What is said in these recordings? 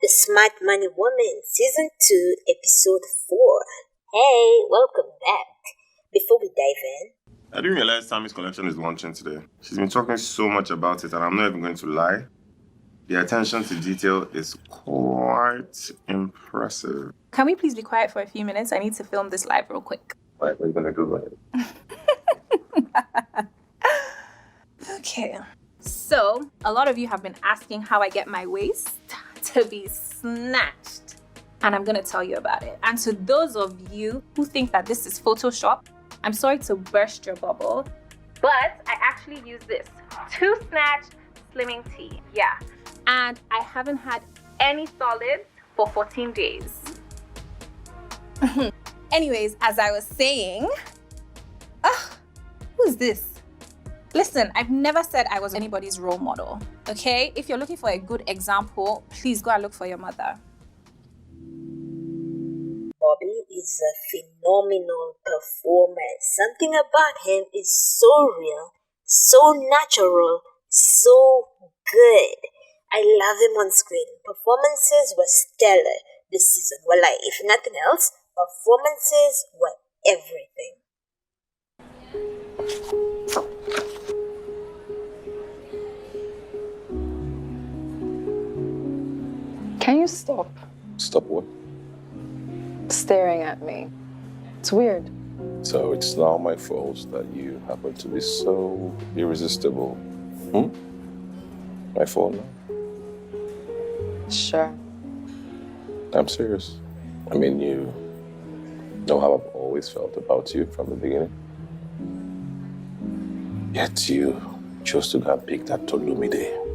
The Smart Money Woman, Season 2, Episode 4. Hey, welcome back. Before we dive in, I didn't realize Tami's collection is launching today. She's been talking so much about it, and I'm not even going to lie. The attention to detail is quite impressive. Can we please be quiet for a few minutes? I need to film this live real quick. What are you going to do about it? Okay. So, a lot of you have been asking how I get my waist to be snatched. And I'm going to tell you about it. And to those of you who think that this is Photoshop, I'm sorry to burst your bubble, but I actually use this to snatch slimming tee. Yeah. And I haven't had any solids for 14 days. Anyways, as I was saying, who's this? Listen, I've never said I was anybody's role model, okay? If you're looking for a good example, please go and look for your mother. Bobby is a phenomenal performer. Something about him is so real, so natural, so good. I love him on screen. Performances were stellar this season. Well, if nothing else, performances were everything. Can you stop Stop what? staring at me? It's weird. So it's now my fault that you happen to be so irresistible. My fault now? Sure. I'm serious. I mean, you know how I've always felt about you from the beginning. Yet you chose to go and pick that Olomide.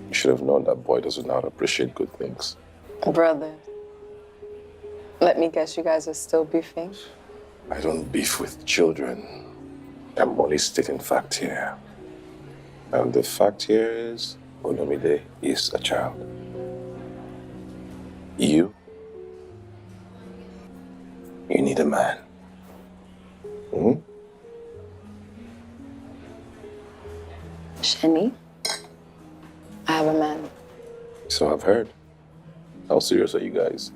You should have known that boy doesn't know how to appreciate good things. Brother, let me guess, you guys are still beefing? I don't beef with children. I'm only stating fact here. And the fact here is, Olomide is a child. You need a man. Seni, I have a man. So I've heard. How serious are you guys?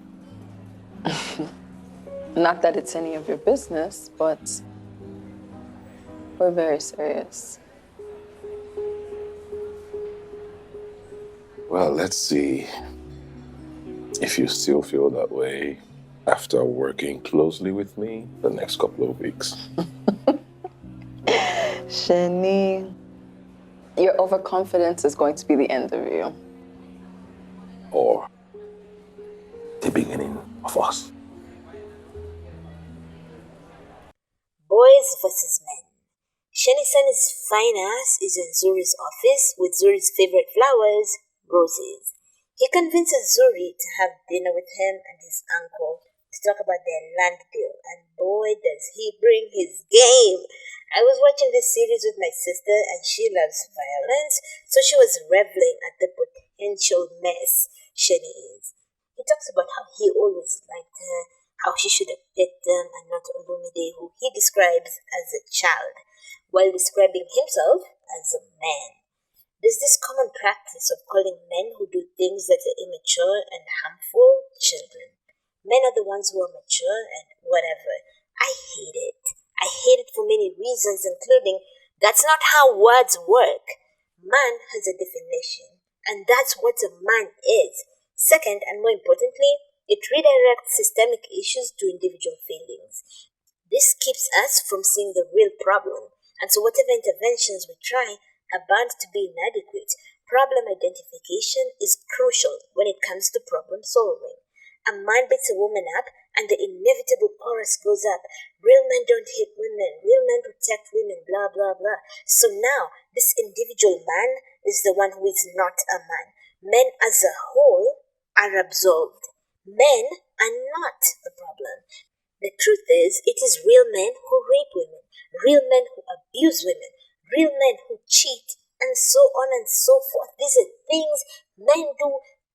Not that it's any of your business, but we're very serious. Well, let's see if you still feel that way after working closely with me the next couple of weeks. Seni, your overconfidence is going to be the end of you. Or the beginning of us. Boys versus men. Seni Sanni's fine ass is in Zuri's office with Zuri's favorite flowers, roses. He convinces Zuri to have dinner with him and his uncle to talk about their land deal, and boy does he bring his game. I was watching this series with my sister and she loves violence, so she was reveling at the potential mess Seni is. He talks about how he always liked her, how she should have picked them and not Olomide, who he describes as a child, while describing himself as a man. There's this common practice of calling men who do things that are immature and harmful children. Men are the ones who are mature and whatever. I hate it. I hate it for many reasons, including that's not how words work. Man has a definition, and that's what a man is. Second, and more importantly, it redirects systemic issues to individual feelings. This keeps us from seeing the real problem, and so whatever interventions we try are bound to be inadequate. Problem identification is crucial when it comes to problem solving. A man beats a woman up, and the inevitable chorus goes up. Real men don't hit women. Real men protect women, blah, blah, blah. So now, this individual man is the one who is not a man. Men as a whole are absolved. Men are not the problem. The truth is, it is real men who rape women, real men who abuse women, real men who cheat, and so on and so forth. These are things men do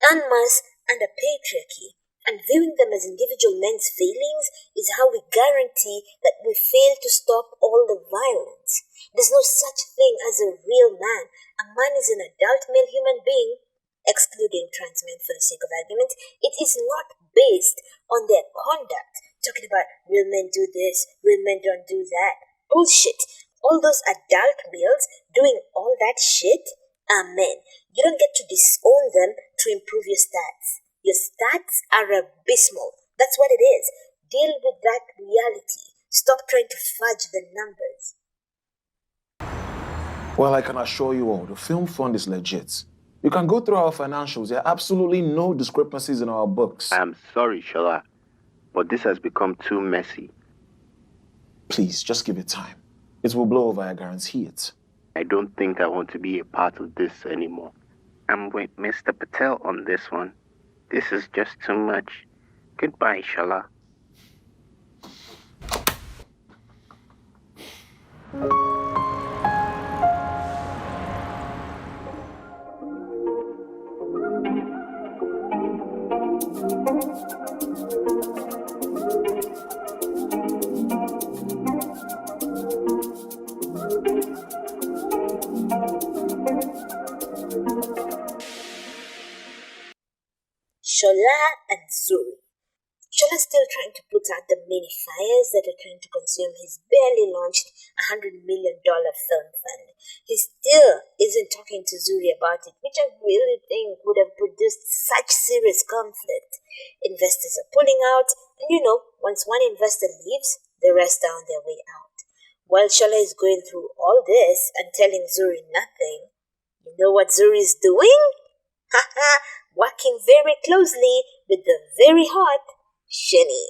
en masse under patriarchy. And viewing them as individual men's failings is how we guarantee that we fail to stop all the violence. There's no such thing as a real man. A man is an adult male human being excluding trans men for the sake of argument, it is not based on their conduct. Talking about real men do this, real men don't do that. Bullshit. All those adult males doing all that shit are men. You don't get to disown them to improve your stats. Your stats are abysmal. That's what it is. Deal with that reality. Stop trying to fudge the numbers. Well, I can assure you all, the film fund is legit. You can go through our financials. There are absolutely no discrepancies in our books. I'm sorry, Shola, but this has become too messy. Please, just give it time. It will blow over, I guarantee it. I don't think I want to be a part of this anymore. I'm with Mr. Patel on this one. This is just too much. Goodbye, Shola. Shola and Zuri. Shola's still trying to put out the many fires that are trying to consume his barely launched $100 million film fund. He still isn't talking to Zuri about it, which I really think would have produced such serious conflict. Investors are pulling out, and once one investor leaves, the rest are on their way out. While Shola is going through all this and telling Zuri nothing, you know what Zuri is doing? Haha! Working very closely with the very hot Seni.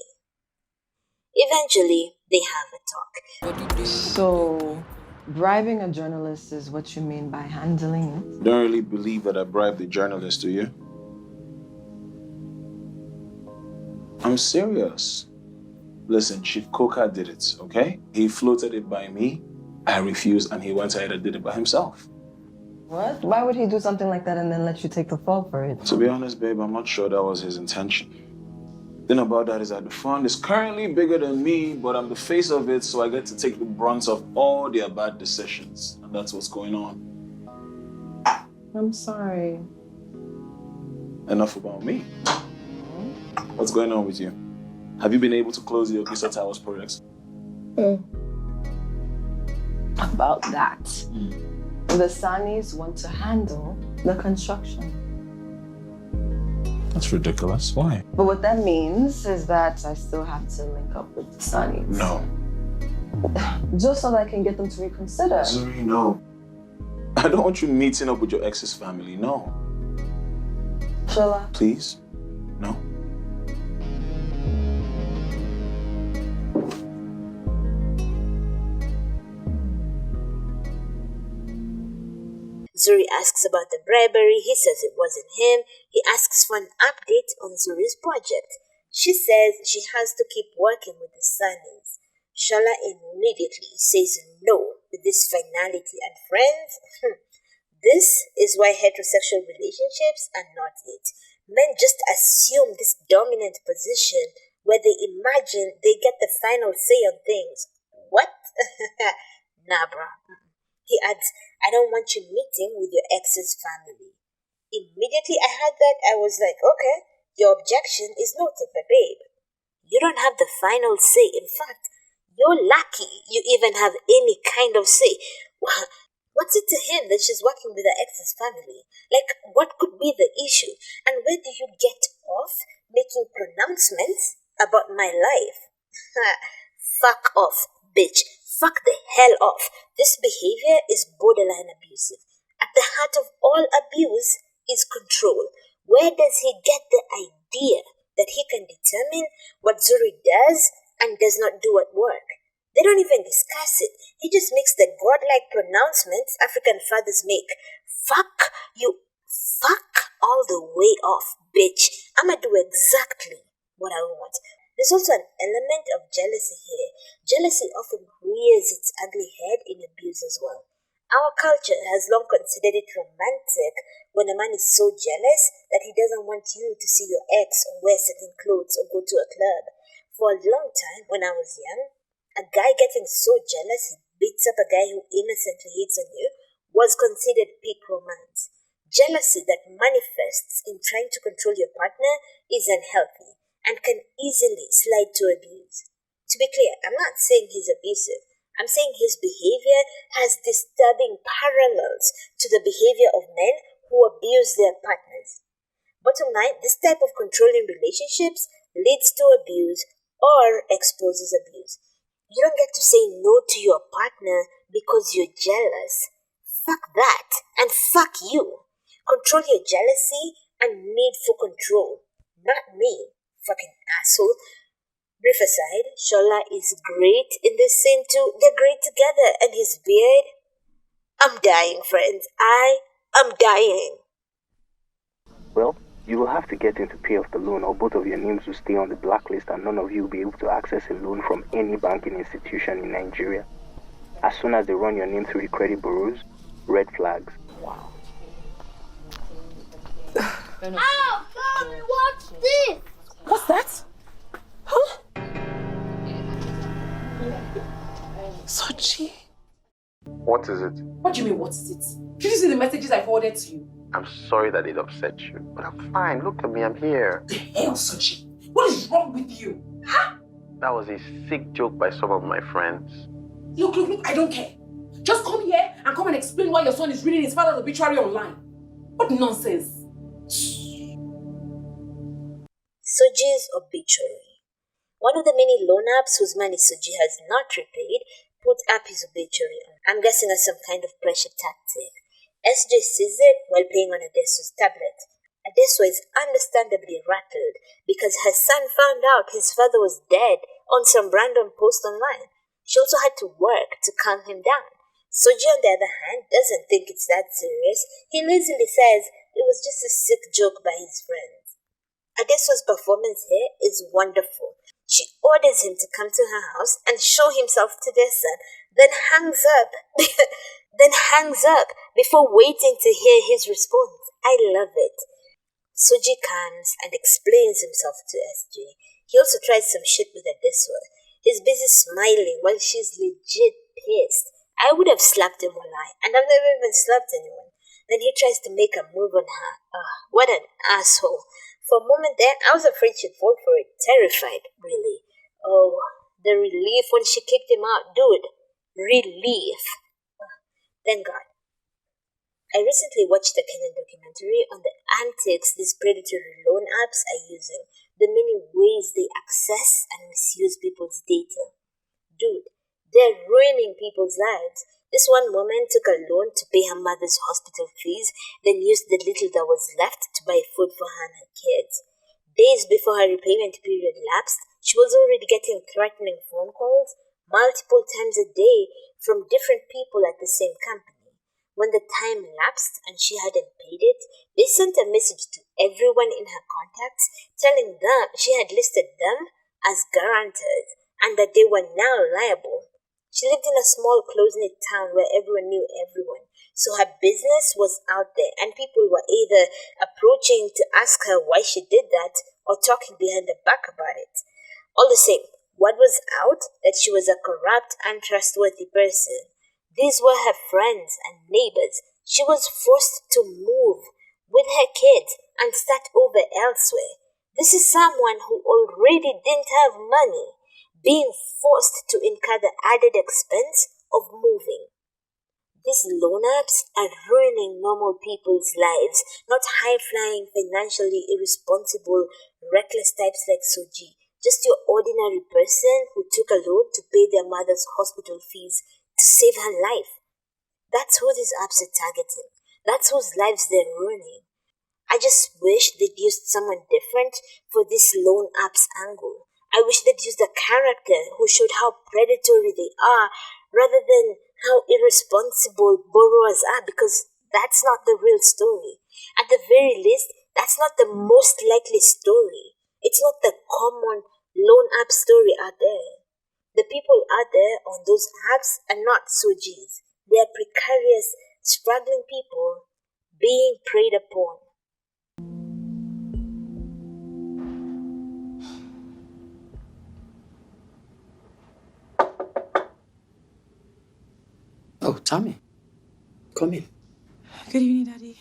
Eventually, they have a talk. So, bribing a journalist is what you mean by handling it? Don't really believe that I bribed the journalist, do you? I'm serious. Listen, Chief Coca did it, okay? He floated it by me, I refused, and he went ahead and did it by himself. What? Why would he do something like that and then let you take the fall for it? To be honest, babe, I'm not sure that was his intention. The thing about that is that the fund is currently bigger than me, but I'm the face of it, so I get to take the brunt of all their bad decisions. And that's what's going on. I'm sorry. Enough about me. What's going on with you? Have you been able to close the Okisa Towers projects? About that. The Sannis want to handle the construction. That's ridiculous. Why? But what that means is that I still have to link up with the Sannis. No. Just so that I can get them to reconsider. Zuri, no. I don't want you meeting up with your ex's family, no. Shola. Please? No. Zuri asks about the bribery. He says it wasn't him. He asks for an update on Zuri's project. She says she has to keep working with the Sannis. Shola immediately says no with this finality, and friends, this is why heterosexual relationships are not it. Men just assume this dominant position where they imagine they get the final say on things. What? Nah, bruh. He adds, I don't want you meeting with your ex's family. Immediately I heard that, I was like, okay, your objection is noted, but babe, you don't have the final say. In fact, you're lucky you even have any kind of say. What's it to him that she's working with her ex's family? Like, what could be the issue? And where do you get off making pronouncements about my life? Fuck off, bitch. Fuck the hell off. This behavior is borderline abusive. At the heart of all abuse is control. Where does he get the idea that he can determine what Zuri does and does not do at work? They don't even discuss it. He just makes the godlike pronouncements African fathers make. Fuck you. Fuck all the way off, bitch. I'ma do exactly what I want. There's also an element of jealousy here. Jealousy often rears its ugly head in abuse as well. Our culture has long considered it romantic when a man is so jealous that he doesn't want you to see your ex or wear certain clothes or go to a club. For a long time, when I was young, a guy getting so jealous he beats up a guy who innocently hits on you was considered peak romance. Jealousy that manifests in trying to control your partner is unhealthy and can easily slide to abuse. To be clear, I'm not saying he's abusive. I'm saying his behavior has disturbing parallels to the behavior of men who abuse their partners. Bottom line, this type of controlling relationships leads to abuse or exposes abuse. You don't get to say no to your partner because you're jealous. Fuck that, and fuck you. Control your jealousy and need for control. Not me, fucking asshole. Brief aside, Shola is great in this scene too. They're great together, and his beard. I'm dying, friends. I am dying. Well, you will have to get in to pay off the loan, or both of your names will stay on the blacklist and none of you will be able to access a loan from any banking institution in Nigeria. As soon as they run your name through the credit bureaus, red flags. Wow. Oh, God, what's this? What's that? Huh? Soji. What is it? What do you mean, what is it? Did you see the messages I forwarded to you? I'm sorry that it upset you, but I'm fine. Look at me, I'm here. The hell, Soji? What is wrong with you? Huh? That was a sick joke by some of my friends. Look, I don't care. Just come here and come and explain why your son is reading his father's obituary online. What nonsense. Soji's obituary. One of the many loan apps whose money Soji has not repaid put up his obituary on. I'm guessing as some kind of pressure tactic. SJ sees it while playing on Adesu's tablet. Adesu is understandably rattled because her son found out his father was dead on some random post online. She also had to work to calm him down. Soji, on the other hand, doesn't think it's that serious. He lazily says it was just a sick joke by his friends. Adesu's performance here is wonderful. She orders him to come to her house and show himself to their son, then hangs up before waiting to hear his response. I love it. Soji comes and explains himself to SJ. He also tries some shit with Adesu. He's busy smiling while she's legit pissed. I would have slapped him online, and I've never even slapped anyone. Then he tries to make a move on her. What an asshole. For a moment there, I was afraid she'd fall for it. Terrified, really. Oh, the relief when she kicked him out. Dude, relief. Thank God. I recently watched a Kenyan documentary on the antics these predatory loan apps are using, the many ways they access and misuse people's data. Dude, they're ruining people's lives. This one woman took a loan to pay her mother's hospital fees, then used the little that was left to buy food for her and her kids. Days before her repayment period lapsed, she was already getting threatening phone calls multiple times a day from different people at the same company. When the time lapsed and she hadn't paid it, they sent a message to everyone in her contacts telling them she had listed them as guarantors and that they were now liable. She lived in a small, close-knit town where everyone knew everyone, so her business was out there and people were either approaching to ask her why she did that or talking behind her back about it. All the same, what was out? That she was a corrupt, untrustworthy person. These were her friends and neighbors. She was forced to move with her kids and start over elsewhere. This is someone who already didn't have money, being forced to incur the added expense of moving. These loan apps are ruining normal people's lives, not high-flying, financially irresponsible, reckless types like Soji. Just your ordinary person who took a loan to pay their mother's hospital fees to save her life. That's who these apps are targeting. That's whose lives they're ruining. I just wish they'd used someone different for this loan apps angle. I wish they'd used a character who showed how predatory they are rather than how irresponsible borrowers are, because that's not the real story. At the very least, that's not the most likely story. It's not the common loan app story out there. The people out there on those apps are not Sojis. They are precarious, struggling people being preyed upon. Oh, Tami, come in. Good evening, Daddy.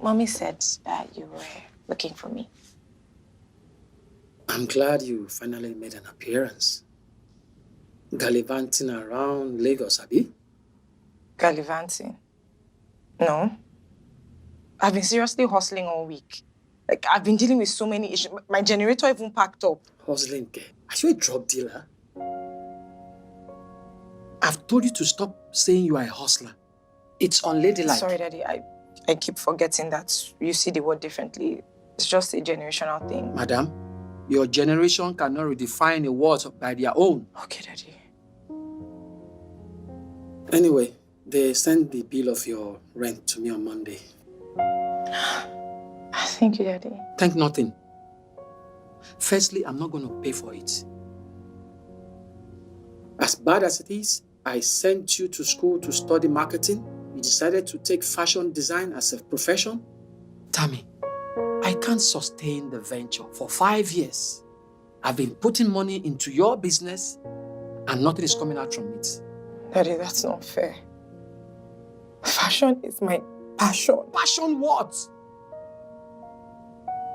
Mommy said that you were looking for me. I'm glad you finally made an appearance. Gallivanting around Lagos, Abi? Gallivanting? No. I've been seriously hustling all week. Like, I've been dealing with so many issues. My generator even packed up. Hustling, ke? Are you a drug dealer? I've told you to stop saying you are a hustler. It's unladylike. Sorry, Daddy. I keep forgetting that you see the word differently. It's just a generational thing. Madam, your generation cannot redefine a word by their own. Okay, Daddy. Anyway, they sent the bill of your rent to me on Monday. Thank you, Daddy. Thank nothing. Firstly, I'm not going to pay for it. As bad as it is, I sent you to school to study marketing. You decided to take fashion design as a profession. Tami, I can't sustain the venture for 5 years. I've been putting money into your business and nothing is coming out from it. Daddy, that's not fair. Fashion is my passion. Passion what?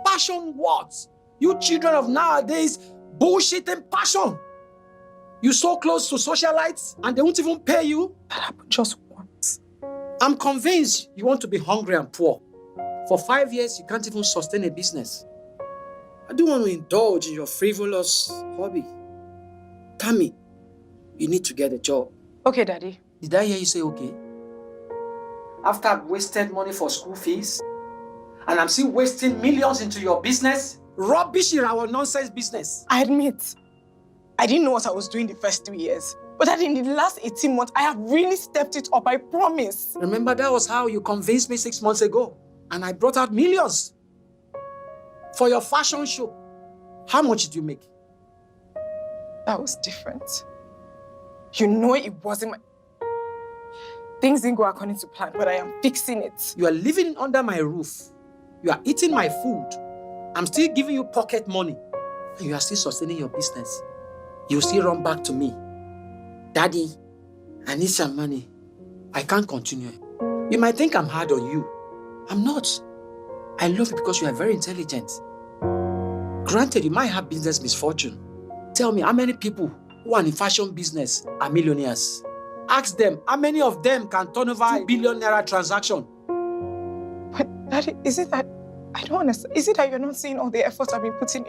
Passion what? You children of nowadays bullshitting passion. You so close to socialites and they won't even pay you. That happened just once. I'm convinced you want to be hungry and poor. For 5 years, you can't even sustain a business. I don't want to indulge in your frivolous hobby. Tami, you need to get a job. Okay, Daddy. Did I hear you say okay? After I've wasted money for school fees, and I'm still wasting millions into your business, rubbish in our nonsense business. I admit, I didn't know what I was doing the first 3 years. But that in the last 18 months, I have really stepped it up, I promise. Remember, that was how you convinced me 6 months ago. And I brought out millions for your fashion show. How much did you make? That was different. You know it wasn't my... Things didn't go according to plan, but I am fixing it. You are living under my roof. You are eating my food. I'm still giving you pocket money. And you are still sustaining your business. You still run back to me. Daddy, I need some money. I can't continue. You might think I'm hard on you. I'm not. I love you because you are very intelligent. Granted, you might have business misfortune. Tell me, how many people who are in fashion business are millionaires? Ask them, how many of them can turn over a billion naira transaction? But Daddy, is it that... I don't understand. Is it that you're not seeing all the efforts I've been putting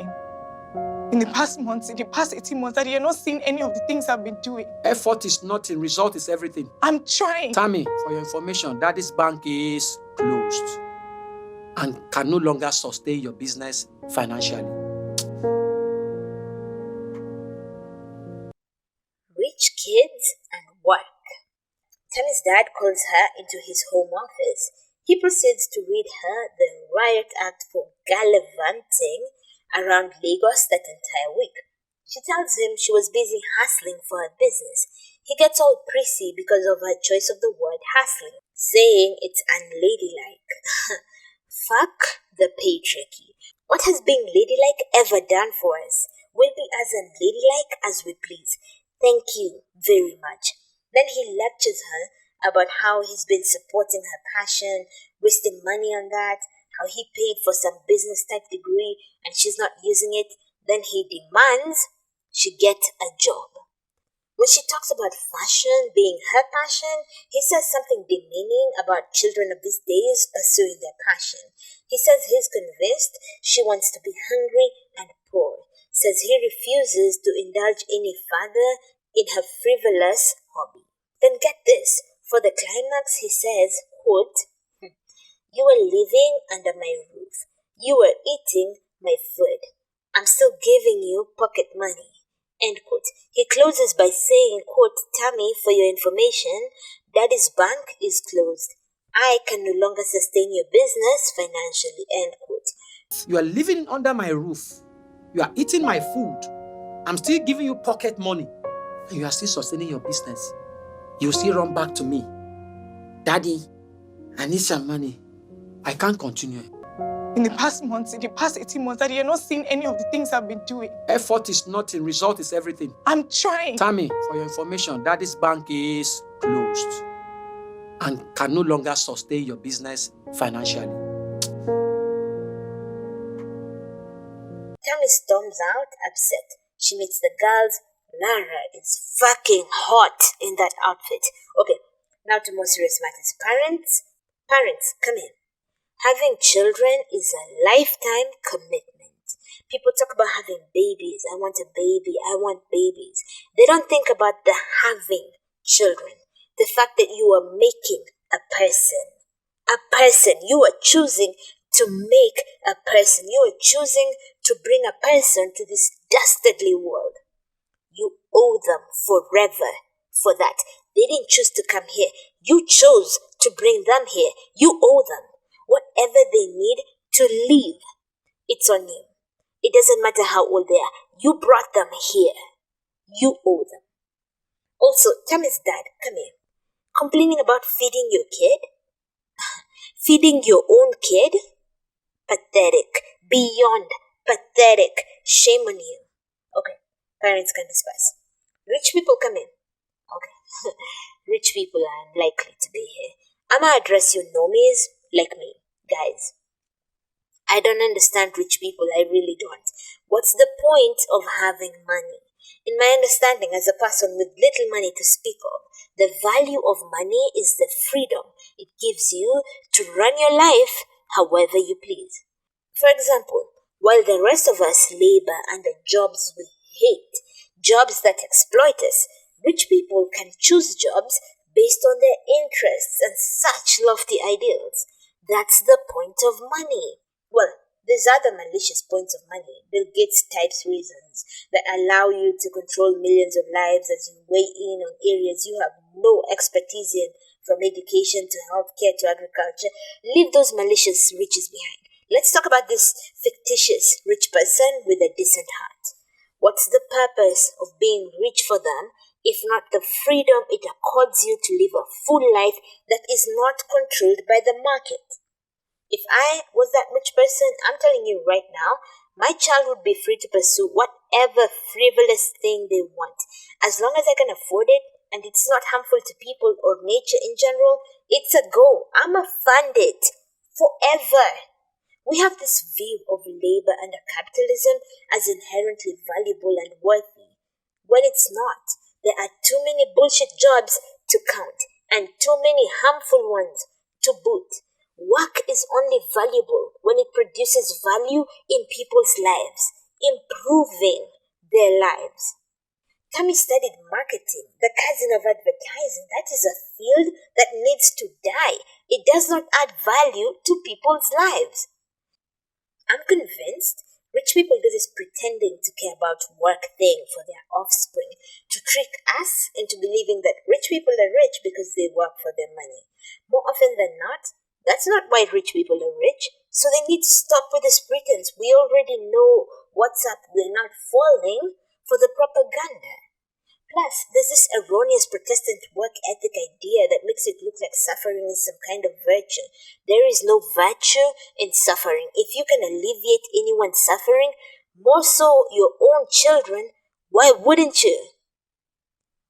in the past months, in the past 18 months, that you're not seeing any of the things I've been doing? Effort is nothing, result is everything. I'm trying. Tami, for your information, Daddy's bank is closed and can no longer sustain your business financially. Rich kids and work. Tami's dad calls her into his home office. He proceeds to read her the riot act for gallivanting around Lagos that entire week. She tells him she was busy hustling for her business. He gets all prissy because of her choice of the word hustling, saying it's unladylike. Fuck the patriarchy. What has being ladylike ever done for us? We'll be as unladylike as we please. Thank you very much. Then he lectures her about how he's been supporting her passion, wasting money on that, how he paid for some business type degree and she's not using it. Then he demands she get a job. When she talks about fashion being her passion, he says something demeaning about children of these days pursuing their passion. He says he's convinced she wants to be hungry and poor. Says he refuses to indulge any further in her frivolous hobby. Then get this, for the climax he says, quote, "You were living under my roof. You were eating my food. I'm still giving you pocket money." End quote. He closes by saying, quote, "Tami, for your information, Daddy's bank is closed. I can no longer sustain your business financially." End quote. You are living under my roof. You are eating my food. I'm still giving you pocket money. And you are still sustaining your business. You still run back to me. Daddy, I need some money. I can't continue. In the past months, in the past 18 months, that you're not seeing any of the things I've been doing. Effort is nothing, result is everything. I'm trying. Tami, for your information, Daddy's bank is closed and can no longer sustain your business financially. Tami storms out, upset. She meets the girls. Lara is fucking hot in that outfit. Okay, now to more serious matters. Parents, come in. Having children is a lifetime commitment. People talk about having babies. I want a baby. I want babies. They don't think about the having children. The fact that you are making a person. A person. You are choosing to make a person. You are choosing to bring a person to this dastardly world. You owe them forever for that. They didn't choose to come here. You chose to bring them here. You owe them. Whatever they need to live, it's on you. It doesn't matter how old they are. You brought them here. You owe them. Also, Tami's dad, come here. Complaining about feeding your kid? Feeding your own kid? Pathetic. Beyond pathetic. Shame on you. Okay, parents can disperse. Rich people come in. Okay, rich people are unlikely to be here. I'ma address you normies like me. Guys, I don't understand rich people, I really don't. What's the point of having money? In my understanding as a person with little money to speak of, the value of money is the freedom it gives you to run your life however you please. For example, while the rest of us labor under jobs we hate, jobs that exploit us, rich people can choose jobs based on their interests and such lofty ideals. That's the point of money. Well, there's other malicious points of money. Bill Gates types reasons that allow you to control millions of lives as you weigh in on areas you have no expertise in, from education to healthcare to agriculture. Leave those malicious riches behind. Let's talk about this fictitious rich person with a decent heart. What's the purpose of being rich for them if not the freedom it accords you to live a full life that is not controlled by the market? If I was that rich person, I'm telling you right now, my child would be free to pursue whatever frivolous thing they want. As long as I can afford it and it is not harmful to people or nature in general, it's a go. I'ma fund it forever. We have this view of labor under capitalism as inherently valuable and worthy, when it's not. There are too many bullshit jobs to count and too many harmful ones to boot. Work is only valuable when it produces value in people's lives, improving their lives. Tami studied marketing, the cousin of advertising. That is a field that needs to die. It does not add value to people's lives. I'm convinced rich people do this pretending to care about work thing for their offspring, to trick us into believing that rich people are rich because they work for their money. More often than not, that's not why rich people are rich, so they need to stop with this pretense. We already know what's up. We're not falling for the propaganda. Plus, there's this erroneous Protestant work ethic idea that makes it look like suffering is some kind of virtue. There is no virtue in suffering. If you can alleviate anyone's suffering, more so your own children, why wouldn't you?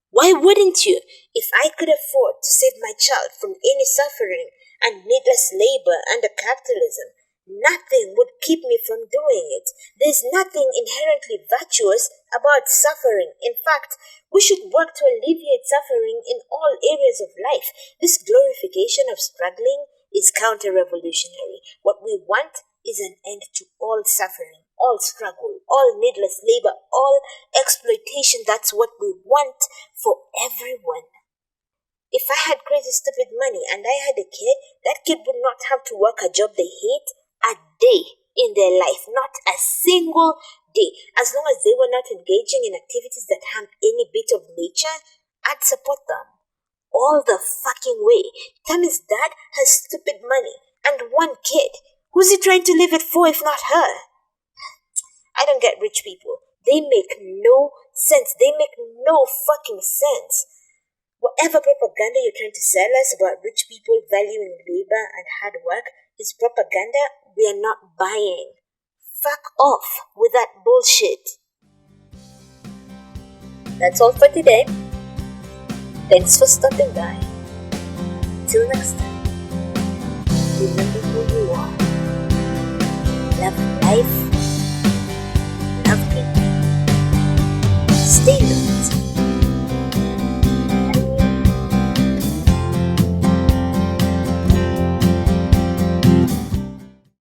Why wouldn't you? If I could afford to save my child from any suffering and needless labor under capitalism, nothing would keep me from doing it. There's nothing inherently virtuous about suffering. In fact, we should work to alleviate suffering in all areas of life. This glorification of struggling is counter-revolutionary. What we want is an end to all suffering, all struggle, all needless labor, all exploitation. That's what we want for everyone. If I had crazy stupid money and I had a kid, that kid would not have to work a job they hate a day in their life, not a single day. As long as they were not engaging in activities that harm any bit of nature, I'd support them all the fucking way. Tami's dad has stupid money and one kid. Who's he trying to leave it for if not her? I don't get rich people. They make no sense. They make no fucking sense. Whatever propaganda you're trying to sell us about rich people valuing labor and hard work is propaganda we are not buying. Fuck off with that bullshit. That's all for today. Thanks for stopping by. Till next time, remember who you are. love life, love people. Stay